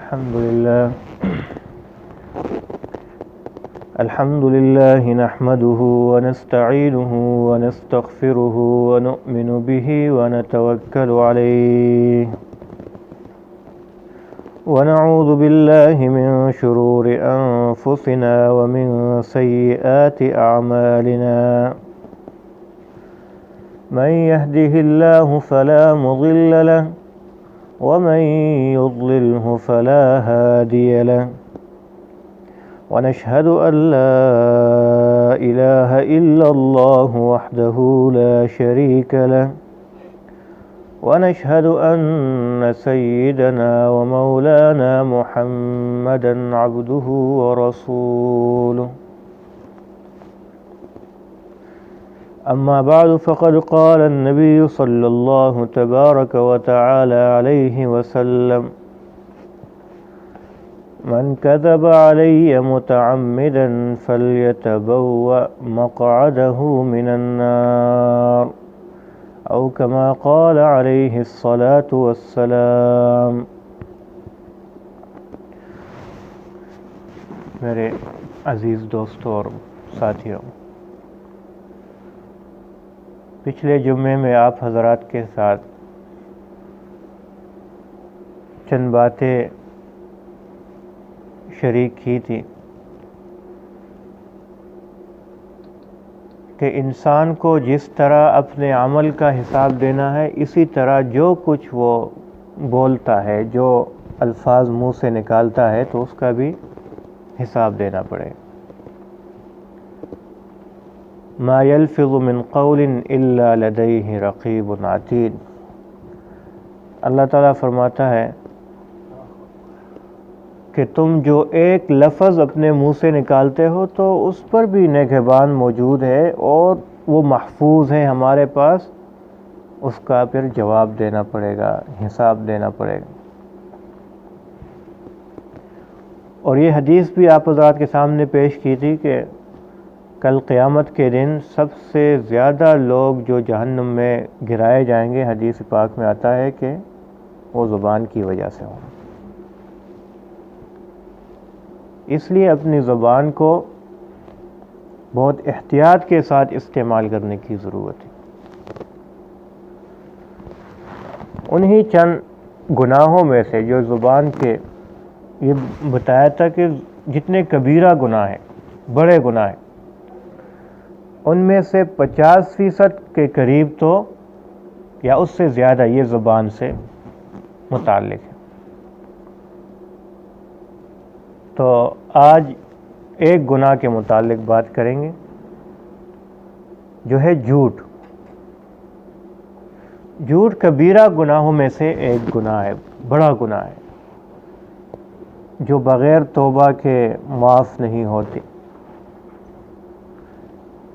الحمد لله نحمده ونستعينه ونستغفره ونؤمن به ونتوكل عليه ونعوذ بالله من شرور أنفسنا ومن سيئات أعمالنا من يهده الله فلا مضل له ومن يضلله فلا هادي له ونشهد أن لا إله إلا الله وحده لا شريك له ونشهد أن سيدنا ومولانا محمدا عبده ورسوله أما بعد فقد قال النبي صلى الله تبارك وتعالى عليه وسلم من كذب علي متعمدا فليتبوأ مقعده من النار أو كما قال عليه الصلاة والسلام۔ میرے عزیز دوستوں اور ساتھیوں، پچھلے جمعے میں آپ حضرات کے ساتھ چند باتیں شریک کی تھی کہ انسان کو جس طرح اپنے عمل کا حساب دینا ہے، اسی طرح جو کچھ وہ بولتا ہے، جو الفاظ منہ سے نکالتا ہے، تو اس کا بھی حساب دینا پڑے۔ ما يلفظ من قول الا لديه رقیب عتید۔ اللہ تعالیٰ فرماتا ہے کہ تم جو ایک لفظ اپنے منہ سے نکالتے ہو تو اس پر بھی نگہبان موجود ہے اور وہ محفوظ ہے ہمارے پاس، اس کا پھر جواب دینا پڑے گا، حساب دینا پڑے گا۔ اور یہ حدیث بھی آپ حضرات کے سامنے پیش کی تھی کہ کل قیامت کے دن سب سے زیادہ لوگ جو جہنم میں گرائے جائیں گے، حدیث پاک میں آتا ہے کہ وہ زبان کی وجہ سے ہوں۔ اس لیے اپنی زبان کو بہت احتیاط کے ساتھ استعمال کرنے کی ضرورت ہے۔ انہی چند گناہوں میں سے جو زبان کے یہ بتایا تھا کہ جتنے کبیرہ گناہ ہیں، بڑے گناہ ہیں، ان میں سے 50% کے قریب تو یا اس سے زیادہ یہ زبان سے متعلق ہے۔ تو آج ایک گناہ کے متعلق بات کریں گے جو ہے جھوٹ۔ جھوٹ کبیرہ گناہوں میں سے ایک گناہ ہے، بڑا گناہ ہے، جو بغیر توبہ کے معاف نہیں ہوتی۔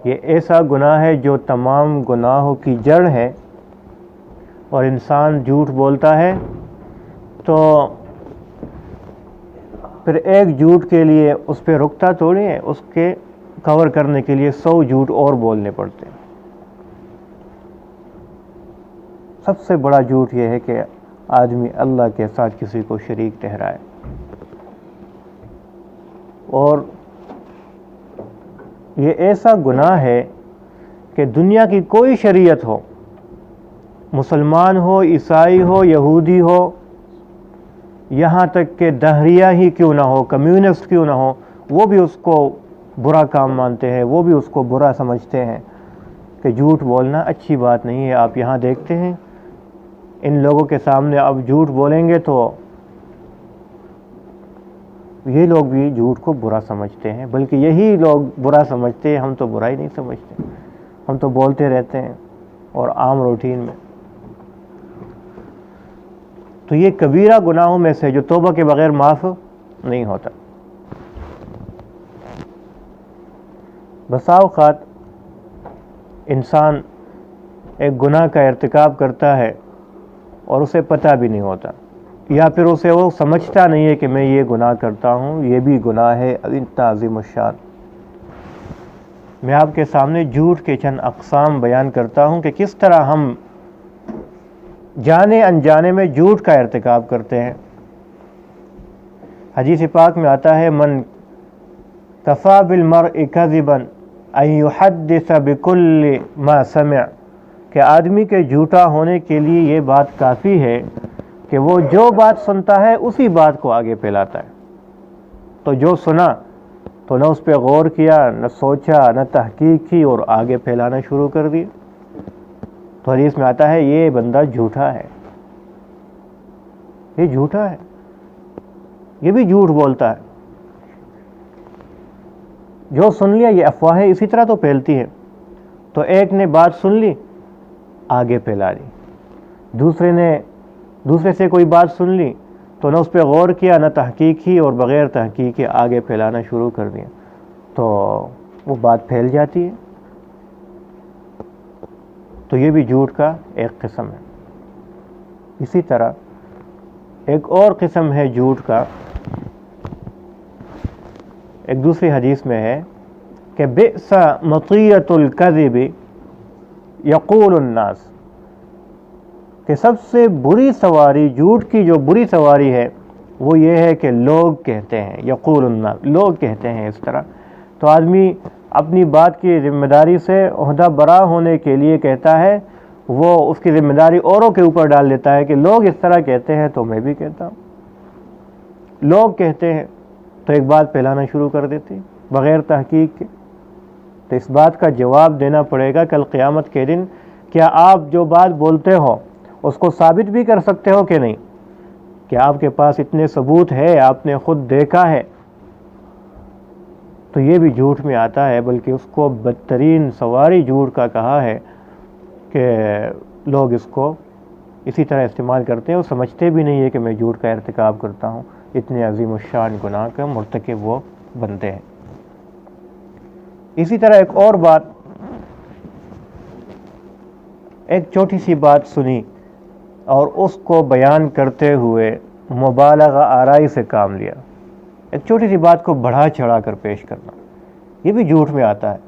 یہ ایسا گناہ ہے جو تمام گناہوں کی جڑ ہے، اور انسان جھوٹ بولتا ہے تو پھر ایک جھوٹ کے لیے اس پہ رکتا تھوڑی ہے، اس کے کور کرنے کے لیے 100 جھوٹ اور بولنے پڑتے ہیں۔ سب سے بڑا جھوٹ یہ ہے کہ آدمی اللہ کے ساتھ کسی کو شریک ٹھہرائے، اور یہ ایسا گناہ ہے کہ دنیا کی کوئی شریعت ہو، مسلمان ہو، عیسائی ہو، یہودی ہو، یہاں تک کہ دہریہ ہی کیوں نہ ہو، کمیونسٹ کیوں نہ ہو، وہ بھی اس کو برا کام مانتے ہیں، وہ بھی اس کو برا سمجھتے ہیں کہ جھوٹ بولنا اچھی بات نہیں ہے۔ آپ یہاں دیکھتے ہیں ان لوگوں کے سامنے اب جھوٹ بولیں گے تو یہ لوگ بھی جھوٹ کو برا سمجھتے ہیں، بلکہ یہی لوگ برا سمجھتے ہیں، ہم تو برا ہی نہیں سمجھتے، ہم تو بولتے رہتے ہیں اور عام روٹین میں۔ تو یہ کبیرہ گناہوں میں سے جو توبہ کے بغیر معاف نہیں ہوتا۔ بسا اوقات انسان ایک گناہ کا ارتکاب کرتا ہے اور اسے پتہ بھی نہیں ہوتا، یا پھر اسے وہ سمجھتا نہیں ہے کہ میں یہ گناہ کرتا ہوں، یہ بھی گناہ ہے اتنا عظیم الشان۔ میں آپ کے سامنے جھوٹ کے چند اقسام بیان کرتا ہوں کہ کس طرح ہم جانے انجانے میں جھوٹ کا ارتکاب کرتے ہیں۔ حدیث پاک میں آتا ہے من کفا بالمرء کذبا ان یحدث بکل ما سمع، کہ آدمی کے جھوٹا ہونے کے لیے یہ بات کافی ہے کہ وہ جو بات سنتا ہے اسی بات کو آگے پھیلاتا ہے۔ تو جو سنا تو نہ اس پہ غور کیا، نہ سوچا، نہ تحقیق کی، اور آگے پھیلانا شروع کر دیا۔ تو حدیث میں آتا ہے یہ بندہ جھوٹا ہے، یہ جھوٹا ہے، یہ بھی جھوٹ بولتا ہے۔ جو سن لیا، یہ افواہیں اسی طرح تو پھیلتی ہیں۔ تو ایک نے بات سن لی، آگے پھیلا دی، دوسرے سے کوئی بات سن لی تو نہ اس پہ غور کیا، نہ تحقیق کی، اور بغیر تحقیق کے آگے پھیلانا شروع کر دیا، تو وہ بات پھیل جاتی ہے۔ تو یہ بھی جھوٹ کا ایک قسم ہے۔ اسی طرح ایک اور قسم ہے جھوٹ کا، ایک دوسری حدیث میں ہے کہ بئس مطیۃ الکذب یقول الناس، کہ سب سے بری سواری جھوٹ کی جو بری سواری ہے وہ یہ ہے کہ لوگ کہتے ہیں، یقول الناس، لوگ کہتے ہیں اس طرح۔ تو آدمی اپنی بات کی ذمہ داری سے عہدہ برا ہونے کے لیے کہتا ہے، وہ اس کی ذمہ داری اوروں کے اوپر ڈال دیتا ہے کہ لوگ اس طرح کہتے ہیں تو میں بھی کہتا ہوں۔ لوگ کہتے ہیں تو ایک بات پھیلانا شروع کر دیتے بغیر تحقیق کے۔ تو اس بات کا جواب دینا پڑے گا کل قیامت کے دن۔ کیا آپ جو بات بولتے ہو اس کو ثابت بھی کر سکتے ہو کہ نہیں؟ کیا آپ کے پاس اتنے ثبوت ہے، آپ نے خود دیکھا ہے؟ تو یہ بھی جھوٹ میں آتا ہے، بلکہ اس کو بدترین سواری جھوٹ کا کہا ہے کہ لوگ اس کو اسی طرح استعمال کرتے ہیں اور سمجھتے بھی نہیں ہے کہ میں جھوٹ کا ارتکاب کرتا ہوں۔ اتنے عظیم الشان گناہ کا مرتکب وہ بنتے ہیں۔ اسی طرح ایک اور بات، ایک چھوٹی سی بات سنی اور اس کو بیان کرتے ہوئے مبالغہ آرائی سے کام لیا، ایک چھوٹی سی بات کو بڑھا چڑھا کر پیش کرنا، یہ بھی جھوٹ میں آتا ہے۔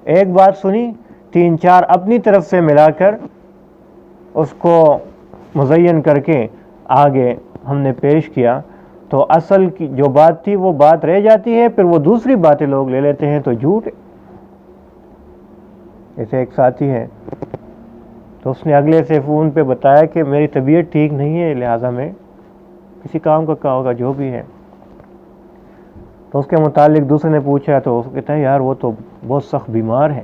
ایک بات سنی، تین چار اپنی طرف سے ملا کر اس کو مزین کر کے آگے ہم نے پیش کیا، تو اصل کی جو بات تھی وہ بات رہ جاتی ہے، پھر وہ دوسری باتیں لوگ لے لیتے ہیں تو جھوٹ ہے۔ ایسے ایک ساتھی ہے، تو اس نے اگلے سے فون پہ بتایا کہ میری طبیعت ٹھیک نہیں ہے، لہٰذا میں کسی کام کا کہا ہوگا جو بھی ہے۔ تو اس کے متعلق دوسرے نے پوچھا تو اس کہتا ہے یار وہ تو بہت سخت بیمار ہے،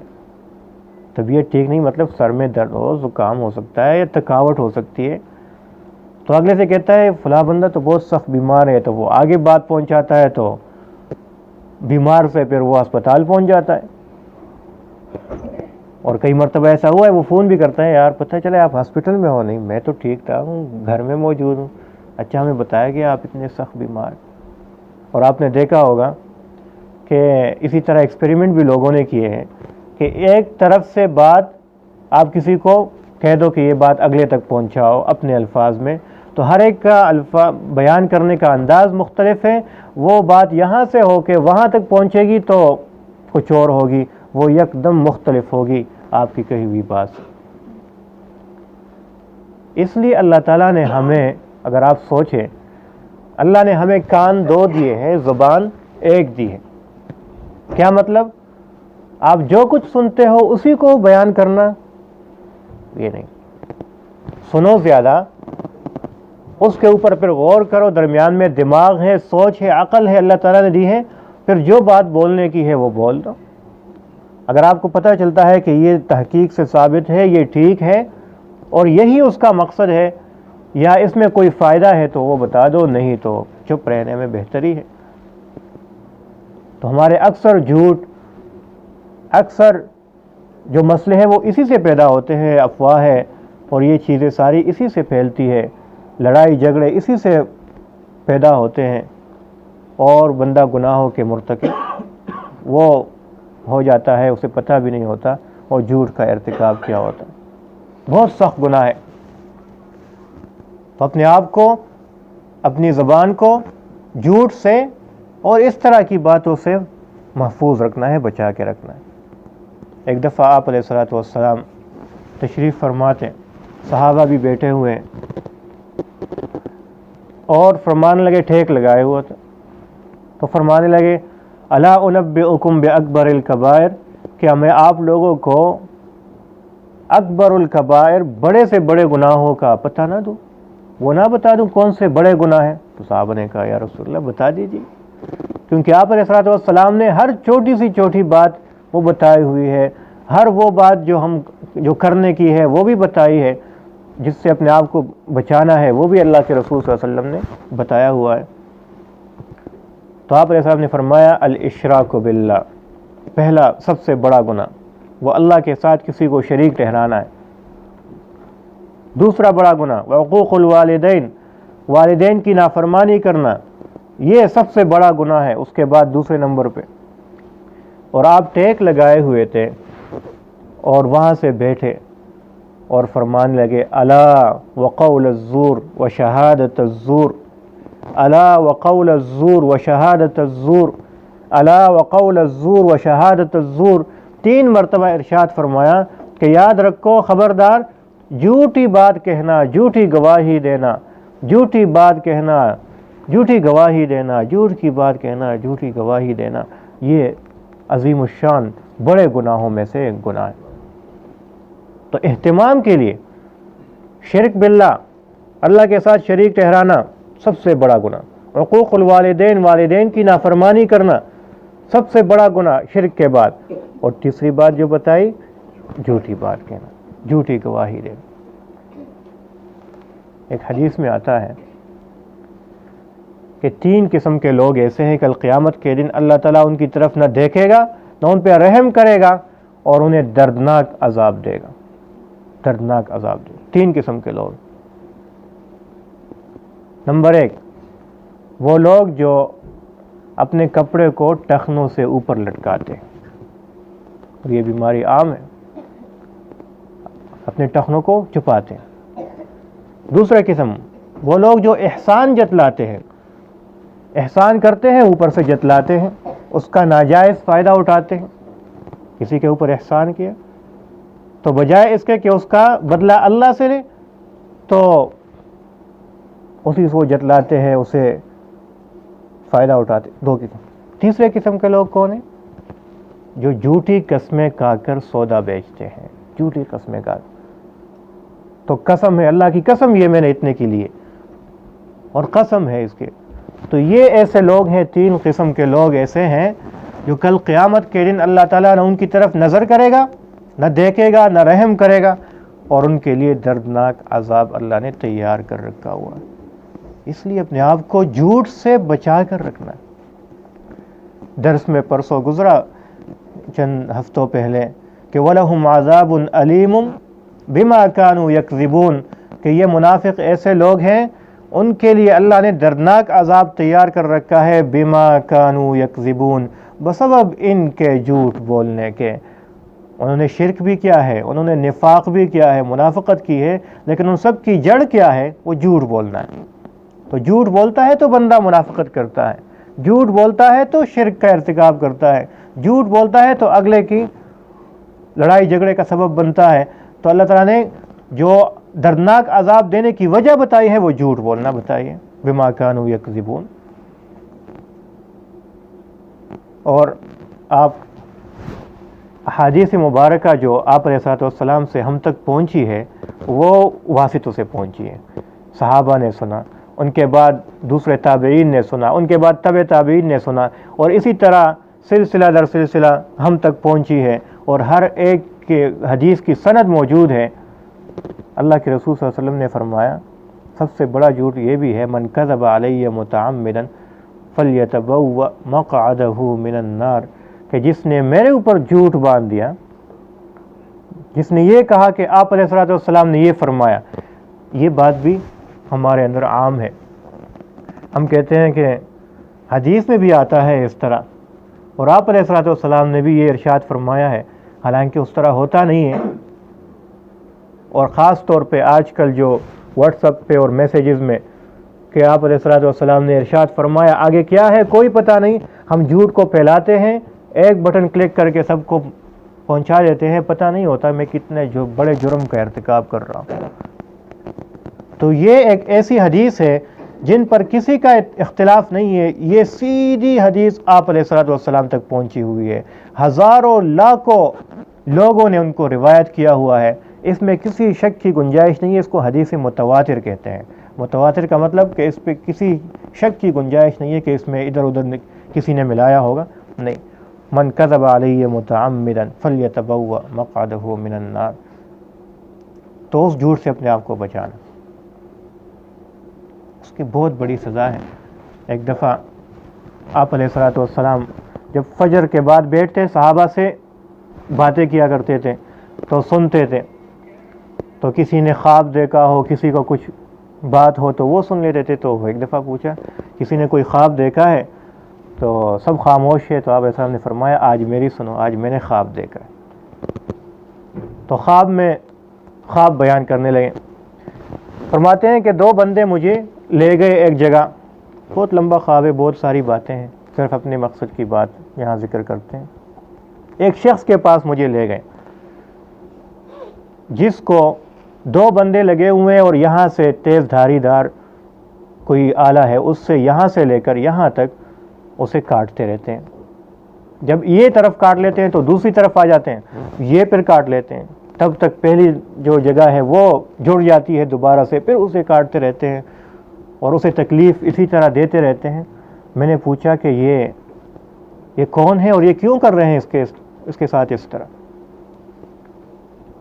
طبیعت ٹھیک نہیں مطلب سر میں درد ہو، زکام ہو سکتا ہے یا تھکاوٹ ہو سکتی ہے۔ تو اگلے سے کہتا ہے فلاں بندہ تو بہت سخت بیمار ہے، تو وہ آگے بات پہنچاتا ہے، تو بیمار سے پھر وہ ہسپتال پہنچ جاتا ہے۔ اور کئی مرتبہ ایسا ہوا ہے وہ فون بھی کرتا ہے، یار پتہ چلے آپ ہاسپٹل میں ہو؟ نہیں میں تو ٹھیک تھا ہوں، گھر میں موجود ہوں۔ اچھا ہمیں بتایا کہ آپ اتنے سخت بیمار۔ اور آپ نے دیکھا ہوگا کہ اسی طرح ایکسپیریمنٹ بھی لوگوں نے کیے ہیں کہ ایک طرف سے بات آپ کسی کو کہہ دو کہ یہ بات اگلے تک پہنچاؤ اپنے الفاظ میں، تو ہر ایک کا بیان کرنے کا انداز مختلف ہے۔ وہ بات یہاں سے ہو کے وہاں تک پہنچے گی تو کچھ اور ہوگی، وہ یکدم مختلف ہوگی آپ کی کہی ہوئی بات۔ اس لیے اللہ تعالیٰ نے ہمیں، اگر آپ سوچیں، اللہ نے ہمیں کان دو دیے ہیں، زبان ایک دی ہے۔ کیا مطلب؟ آپ جو کچھ سنتے ہو اسی کو بیان کرنا، یہ نہیں۔ سنو زیادہ، اس کے اوپر پھر غور کرو، درمیان میں دماغ ہے، سوچ ہے، عقل ہے، اللہ تعالیٰ نے دی ہے، پھر جو بات بولنے کی ہے وہ بول دو۔ اگر آپ کو پتہ چلتا ہے کہ یہ تحقیق سے ثابت ہے، یہ ٹھیک ہے اور یہی اس کا مقصد ہے یا اس میں کوئی فائدہ ہے تو وہ بتا دو، نہیں تو چپ رہنے میں بہتری ہے۔ تو ہمارے اکثر جھوٹ، اکثر جو مسئلے ہیں وہ اسی سے پیدا ہوتے ہیں، افواہ ہے، اور یہ چیزیں ساری اسی سے پھیلتی ہے، لڑائی جھگڑے اسی سے پیدا ہوتے ہیں، اور بندہ گناہوں کے مرتکب وہ ہو جاتا ہے، اسے پتہ بھی نہیں ہوتا اور جھوٹ کا ارتکاب کیا ہوتا ہے۔ بہت سخت گناہ ہے۔ تو اپنے آپ کو، اپنی زبان کو جھوٹ سے اور اس طرح کی باتوں سے محفوظ رکھنا ہے، بچا کے رکھنا ہے۔ ایک دفعہ آپ علیہ الصلوۃ والسلام تشریف فرماتے، صحابہ بھی بیٹھے ہوئے ہیں، اور فرمانے لگے، ٹھیک لگائے ہوا تھا، تو فرمانے لگے الا انبئکم باکبر الکبائر، کیا میں آپ لوگوں کو اکبر الکبائر بڑے سے بڑے گناہوں کا پتہ نہ دوں، وہ نہ بتا دوں کون سے بڑے گناہ ہیں؟ تو صحابہ نے کہا یا رسول اللہ بتا دیجیے، کیونکہ آپ علیہ الصلوۃ والسلام نے ہر چھوٹی سی چھوٹی بات وہ بتائی ہوئی ہے، ہر وہ بات جو کرنے کی ہے وہ بھی بتائی ہے، جس سے اپنے آپ کو بچانا ہے وہ بھی اللہ کے رسول صلی اللہ علیہ وسلم نے بتایا ہوا ہے۔ تو آپ علیہ السلام نے فرمایا الاشراک باللہ، پہلا سب سے بڑا گناہ وہ اللہ کے ساتھ کسی کو شریک ٹھہرانا ہے۔ دوسرا بڑا گناہ وعقوق الوالدین، والدین کی نافرمانی کرنا، یہ سب سے بڑا گناہ ہے، اس کے بعد دوسرے نمبر پہ۔ اور آپ ٹیک لگائے ہوئے تھے اور وہاں سے بیٹھے اور فرمانے لگے الا وقول الزور وشہادت الزور، الا وقول الزور وشہادت الزور، الا وقول الزور وشہادت الزور، 3 مرتبہ ارشاد فرمایا کہ یاد رکھو، خبردار، جھوٹی بات کہنا، جھوٹی گواہی دینا، جھوٹی بات کہنا، جھوٹی گواہی دینا، جھوٹ کی بات کہنا، جھوٹی گواہی دینا، یہ عظیم الشان بڑے گناہوں میں سے ایک گناہ ہے۔ تو اہتمام کے لیے شرک باللہ، اللہ کے ساتھ شریک ٹھہرانا سب سے بڑا گناہ، حقوق الوالدین، والدین کی نافرمانی کرنا سب سے بڑا گناہ شرک کے بعد، اور تیسری بات جو بتائی جھوٹی بات کہنا، جھوٹی گواہی دینا۔ ایک حدیث میں آتا ہے کہ 3 قسم کے لوگ ایسے ہیں کل قیامت کے دن اللہ تعالیٰ ان کی طرف نہ دیکھے گا، نہ ان پہ رحم کرے گا، اور انہیں دردناک عذاب دے گا، دردناک عذاب دے گا۔ 3 قسم کے لوگ۔ نمبر 1، وہ لوگ جو اپنے کپڑے کو ٹخنوں سے اوپر لٹکاتے ہیں، اور یہ بیماری عام ہے، اپنے ٹخنوں کو چھپاتے ہیں۔ دوسرا قسم، وہ لوگ جو احسان جتلاتے ہیں، احسان کرتے ہیں اوپر سے جتلاتے ہیں، اس کا ناجائز فائدہ اٹھاتے ہیں۔ کسی کے اوپر احسان کیا تو بجائے اس کے کہ اس کا بدلہ اللہ سے لے، تو اسی سے وہ جتلاتے ہیں، اسے فائدہ اٹھاتے۔ 2 قسم۔ تیسرے قسم کے لوگ کون ہیں؟ جو جھوٹی قسمیں کھا کر سودا بیچتے ہیں، جھوٹی قسمیں کھا کر، تو قسم ہے، اللہ کی قسم یہ میں نے اتنے کی لیے، اور قسم ہے اس کے۔ تو یہ ایسے لوگ ہیں، 3 قسم کے لوگ ایسے ہیں جو کل قیامت کے دن اللہ تعالیٰ نہ ان کی طرف نظر کرے گا، نہ دیکھے گا، نہ رحم کرے گا، اور ان کے لیے دردناک عذاب اللہ نے تیار کر رکھا ہوا ہے۔ اس لیے اپنے آپ کو جھوٹ سے بچا کر رکھنا ہے۔ درس میں پرسوں گزرا چند ہفتوں پہلے کہ وَلَهُمْ عَذَابٌ أَلِيمٌ بِمَا كَانُوا يَكْذِبُونَ، کہ یہ منافق ایسے لوگ ہیں، ان کے لیے اللہ نے دردناک عذاب تیار کر رکھا ہے، بِمَا كَانُوا يَكْذِبُونَ، بسبب ان کے جھوٹ بولنے کے۔ انہوں نے شرک بھی کیا ہے، انہوں نے نفاق بھی کیا ہے، منافقت کی ہے، لیکن ان سب کی جڑ کیا ہے؟ وہ جھوٹ بولنا ہے۔ تو جھوٹ بولتا ہے تو بندہ منافقت کرتا ہے، جھوٹ بولتا ہے تو شرک کا ارتکاب کرتا ہے، جھوٹ بولتا ہے تو اگلے کی لڑائی جھگڑے کا سبب بنتا ہے۔ تو اللہ تعالیٰ نے جو دردناک عذاب دینے کی وجہ بتائی ہے وہ جھوٹ بولنا بتائی ہے، بما کانوا یکذبون۔ اور آپ احادیث مبارکہ جو آپ علیہ الصلوۃ والسلام سے ہم تک پہنچی ہے وہ واسطوں سے پہنچی ہے۔ صحابہ نے سنا، ان کے بعد دوسرے تابعین نے سنا، ان کے بعد تبع تابعین نے سنا، اور اسی طرح سلسلہ در سلسلہ ہم تک پہنچی ہے، اور ہر ایک کے حدیث کی سند موجود ہے۔ اللہ کے رسول صلی اللہ علیہ وسلم نے فرمایا سب سے بڑا جھوٹ یہ بھی ہے، من کذب علی متعمدا فلیتبوأ مقعدہ من النار، کہ جس نے میرے اوپر جھوٹ باندھ دیا، جس نے یہ کہا کہ آپ علیہ الصلوۃ والسلام نے یہ فرمایا، یہ بات بھی ہمارے اندر عام ہے۔ ہم کہتے ہیں کہ حدیث میں بھی آتا ہے اس طرح، اور آپ علیہ الصلوۃ والسلام نے بھی یہ ارشاد فرمایا ہے، حالانکہ اس طرح ہوتا نہیں ہے۔ اور خاص طور پہ آج کل جو واٹس ایپ پہ اور میسیجز میں کہ آپ علیہ الصلوۃ والسلام نے ارشاد فرمایا، آگے کیا ہے کوئی پتہ نہیں، ہم جھوٹ کو پھیلاتے ہیں، ایک بٹن کلک کر کے سب کو پہنچا دیتے ہیں، پتہ نہیں ہوتا میں کتنے بڑے جرم کا ارتکاب کر رہا ہوں۔ تو یہ ایک ایسی حدیث ہے جن پر کسی کا اختلاف نہیں ہے، یہ سیدھی حدیث آپ علیہ الصلوۃ والسلام تک پہنچی ہوئی ہے، ہزاروں لاکھوں لوگوں نے ان کو روایت کیا ہوا ہے، اس میں کسی شک کی گنجائش نہیں ہے۔ اس کو حدیث متواتر کہتے ہیں۔ متواتر کا مطلب کہ اس پہ کسی شک کی گنجائش نہیں ہے کہ اس میں ادھر ادھر کسی نے ملایا ہوگا، نہیں۔ من کذب علی متعمدا فلیتبوأ مقعدہ من النار، تو اس جھوٹ سے اپنے آپ کو بچانا، اس کی بہت بڑی سزا ہے۔ ایک دفعہ آپ علیہ الصلوۃ والسلام جب فجر کے بعد بیٹھتے صحابہ سے باتیں کیا کرتے تھے تو سنتے تھے، تو کسی نے خواب دیکھا ہو، کسی کو کچھ بات ہو تو وہ سن لیتے تھے۔ تو ایک دفعہ پوچھا کسی نے کوئی خواب دیکھا ہے، تو سب خاموش ہے، تو آپ علیہ السلام نے فرمایا آج میری سنو، آج میں نے خواب دیکھا ہے۔ تو خواب بیان کرنے لگے، فرماتے ہیں کہ دو بندے مجھے لے گئے ایک جگہ، بہت لمبا خواب ہے، بہت ساری باتیں ہیں، صرف اپنے مقصد کی بات یہاں ذکر کرتے ہیں۔ ایک شخص کے پاس مجھے لے گئے جس کو دو بندے لگے ہوئے ہیں اور یہاں سے تیز دھاری دار کوئی آلہ ہے، اس سے یہاں سے لے کر یہاں تک اسے کاٹتے رہتے ہیں۔ جب یہ طرف کاٹ لیتے ہیں تو دوسری طرف آ جاتے ہیں، یہ پھر کاٹ لیتے ہیں، تب تک پہلی جو جگہ ہے وہ جڑ جاتی ہے دوبارہ سے، پھر اسے کاٹتے رہتے ہیں اور اسے تکلیف اسی طرح دیتے رہتے ہیں۔ میں نے پوچھا کہ یہ کون ہے اور یہ کیوں کر رہے ہیں اس کے ساتھ اس طرح؟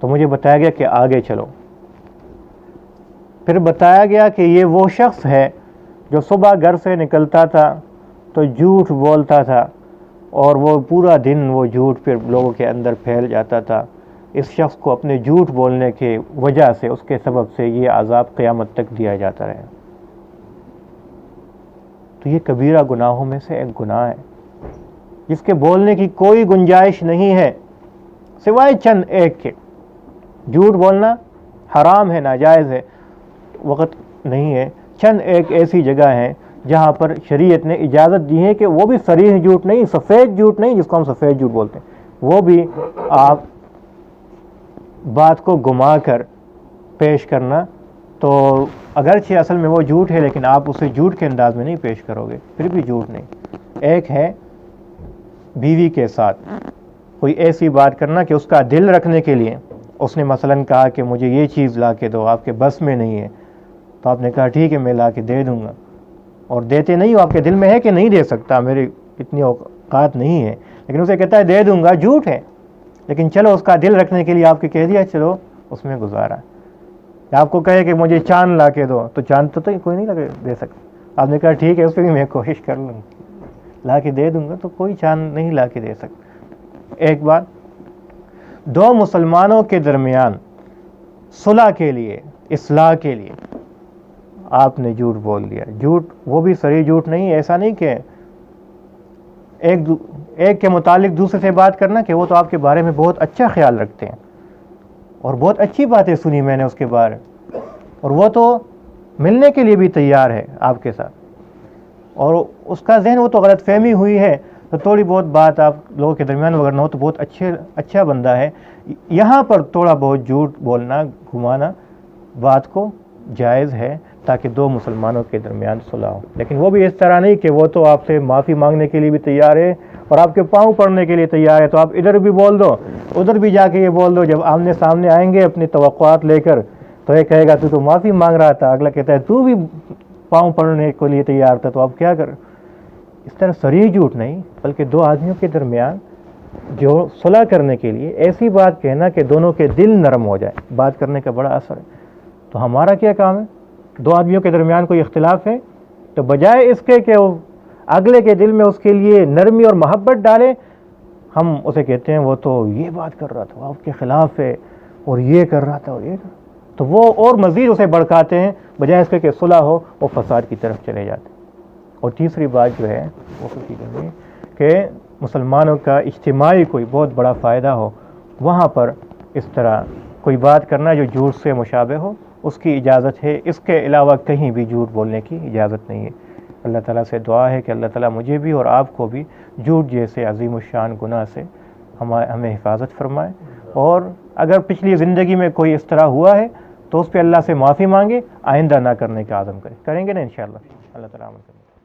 تو مجھے بتایا گیا کہ آگے چلو۔ پھر بتایا گیا کہ یہ وہ شخص ہے جو صبح گھر سے نکلتا تھا تو جھوٹ بولتا تھا، اور وہ پورا دن وہ جھوٹ پھر لوگوں کے اندر پھیل جاتا تھا۔ اس شخص کو اپنے جھوٹ بولنے کی وجہ سے، اس کے سبب سے یہ عذاب قیامت تک دیا جاتا رہے۔ تو یہ کبیرہ گناہوں میں سے ایک گناہ ہے جس کے بولنے کی کوئی گنجائش نہیں ہے سوائے چند ایک کے۔ جھوٹ بولنا حرام ہے، ناجائز ہے، وقت نہیں ہے۔ چند ایک ایسی جگہ ہیں جہاں پر شریعت نے اجازت دی ہے کہ وہ بھی صریح جھوٹ نہیں، سفید جھوٹ نہیں جس کو ہم سفید جھوٹ بولتے ہیں، وہ بھی آپ بات کو گما کر پیش کرنا، تو اگرچہ اصل میں وہ جھوٹ ہے لیکن آپ اسے جھوٹ کے انداز میں نہیں پیش کرو گے، پھر بھی جھوٹ نہیں۔ ایک ہے بیوی کے ساتھ کوئی ایسی بات کرنا کہ اس کا دل رکھنے کے لیے اس نے مثلاً کہا کہ مجھے یہ چیز لا کے دو، آپ کے بس میں نہیں ہے، تو آپ نے کہا ٹھیک ہے میں لا کے دے دوں گا، اور دیتے نہیں ہو، آپ کے دل میں ہے کہ نہیں دے سکتا، میری اتنی اوقات نہیں ہے، لیکن اسے کہتا ہے دے دوں گا، جھوٹ ہے، لیکن چلو اس کا دل رکھنے کے لیے آپ کے کہہ دیا، چلو اس میں گزارا۔ آپ کو کہے کہ مجھے چاند لا کے دو، تو چاند تو کوئی نہیں دے سکتا، آپ نے کہا ٹھیک ہے اس پہ بھی میں کوشش کر لوں، لا کے دے دوں گا، تو کوئی چاند نہیں لا کے دے سکتا۔ ایک بات، دو مسلمانوں کے درمیان صلح کے لیے، اصلاح کے لیے آپ نے جھوٹ بول دیا، جھوٹ وہ بھی صریح جھوٹ نہیں، ایسا نہیں کہ ایک کے متعلق دوسرے سے بات کرنا کہ وہ تو آپ کے بارے میں بہت اچھا خیال رکھتے ہیں اور بہت اچھی باتیں سنی میں نے اس کے بارے، اور وہ تو ملنے کے لیے بھی تیار ہے آپ کے ساتھ، اور اس کا ذہن وہ تو غلط فہمی ہوئی ہے، تو تھوڑی بہت بات آپ لوگوں کے درمیان اگر نہ ہو تو بہت اچھا بندہ ہے، یہاں پر تھوڑا بہت جھوٹ بولنا، گھمانا بات کو جائز ہے تاکہ دو مسلمانوں کے درمیان صلح ہو، لیکن وہ بھی اس طرح نہیں کہ وہ تو آپ سے معافی مانگنے کے لیے بھی تیار ہے اور آپ کے پاؤں پڑنے کے لیے تیار ہے، تو آپ ادھر بھی بول دو ادھر بھی جا کے یہ بول دو، جب آمنے سامنے آئیں گے اپنی توقعات لے کر تو یہ کہے گا تو معافی مانگ رہا تھا، اگلا کہتا ہے تو بھی پاؤں پڑنے کے لیے تیار تھا، تو آپ کیا کر؟ اس طرح صریح جھوٹ نہیں، بلکہ دو آدمیوں کے درمیان جو صلح کرنے کے لیے ایسی بات کہنا کہ دونوں کے دل نرم ہو جائے، بات کرنے کا بڑا اثر ہے۔ تو ہمارا کیا کام ہے؟ دو آدمیوں کے درمیان کوئی اختلاف ہے تو بجائے اس کے کہ وہ اگلے کے دل میں اس کے لیے نرمی اور محبت ڈالے، ہم اسے کہتے ہیں وہ تو یہ بات کر رہا تھا، وہ آپ کے خلاف ہے اور یہ کر رہا تھا اور یہ کر، تو وہ اور مزید اسے بڑکاتے ہیں، بجائے اس کے کہ صلح ہو وہ فساد کی طرف چلے جاتے ہیں۔ اور تیسری بات جو ہے وہ کہ مسلمانوں کا اجتماعی کوئی بہت بڑا فائدہ ہو، وہاں پر اس طرح کوئی بات کرنا جو جھوٹ سے مشابہ ہو، اس کی اجازت ہے، اس کے علاوہ کہیں بھی جھوٹ بولنے کی اجازت نہیں ہے۔ اللہ تعالیٰ سے دعا ہے کہ اللہ تعالیٰ مجھے بھی اور آپ کو بھی جھوٹ جیسے عظیم الشان گناہ سے ہمیں حفاظت فرمائے، اور اگر پچھلی زندگی میں کوئی اس طرح ہوا ہے تو اس پہ اللہ سے معافی مانگے، آئندہ نہ کرنے کا عزم کریں گے نا انشاءاللہ. اللہ تعالیٰ عمل کریں.